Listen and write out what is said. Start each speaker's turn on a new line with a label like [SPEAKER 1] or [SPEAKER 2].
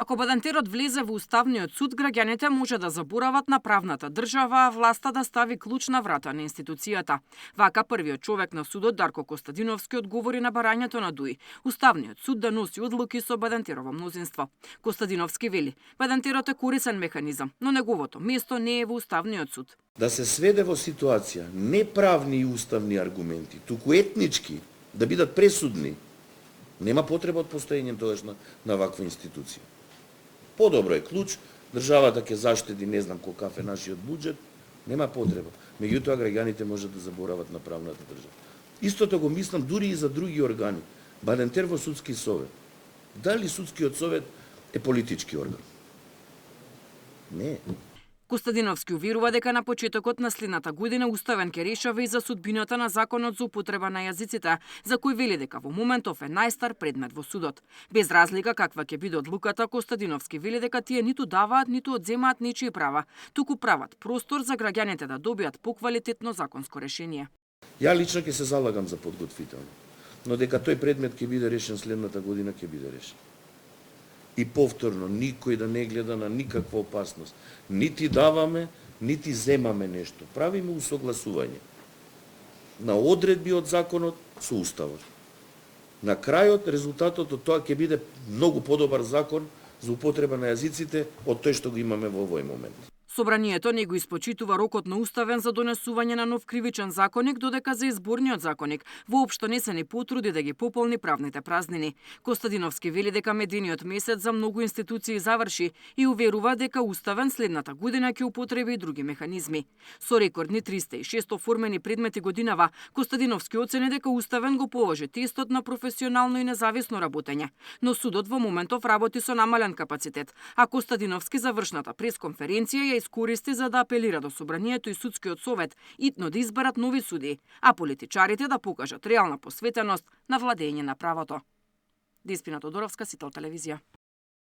[SPEAKER 1] Ако Бадантерот влезе во Уставниот суд, граѓаните може да заборават на правната држава, а власта да стави клуч на врата на институцијата. Вака првиот човек на судот Дарко Костадиновски одговори на барањето на ДУИ. Уставниот суд да носи одлуки со Бадантерово мнозинство. Костадиновски вели: Бадантерот е корисен механизам, но неговото место не е во Уставниот суд.
[SPEAKER 2] Да се сведе во ситуација не правни и уставни аргументи, туку етнички да бидат пресудни, нема потреба од постоење тогаш на ваква институција. Подобро е клуч, државата ќе заштеди не знам колкав е нашиот буџет, нема потреба. Меѓутоа граѓаните можат да заборават на правната држава. Истото го мислам дури и за други органи. Бадантер во судски совет. Дали судскиот совет е политички орган? Не.
[SPEAKER 1] Костадиновски уверува дека на почетокот на следната година Уставен ќе решава и за судбината на законот за употреба на јазиците, за кој вели дека во моментов е најстар предмет во судот. Без разлика каква ќе биде одлуката, Костадиновски вели дека тие ниту даваат, ниту одземаат нечии права, туку прават простор за граѓаните да добијат поквалитетно законско решение.
[SPEAKER 2] Ја лично ќе се залагам за подготвително, но дека тој предмет ќе биде решен следната година, ќе биде решен. И повторно, никој да не гледа на никаква опасност. Нити даваме, нити земаме нешто. Правиме усогласување на одредби од законот со Уставот. На крајот, резултатот од тоа ќе биде многу подобар закон за употреба на јазиците од тој што го имаме во овој момент.
[SPEAKER 1] Собранието не го испочитува рокот на Уставен за донесување на нов кривичен законник, додека за изборниот законник воопшто не се ни потруди да ги пополни правните празнини. Костадиновски вели дека медениот месец за многу институции заврши и уверува дека Уставен следната година ќе употреби и други механизми. Со рекордни 306 оформени предмети годинава, Костадиновски оцени дека Уставен го положи тестот на професионално и независно работење, но судот во моментов работи со намален капацитет, а Костадиновски завршната пресконференција ја искористи за да апелира до Собранието и Судскиот совет итно да изберат нови суди, а политичарите да покажат реална посветеност на владење на правото. Деспина Тодоровска, Сител телевизија.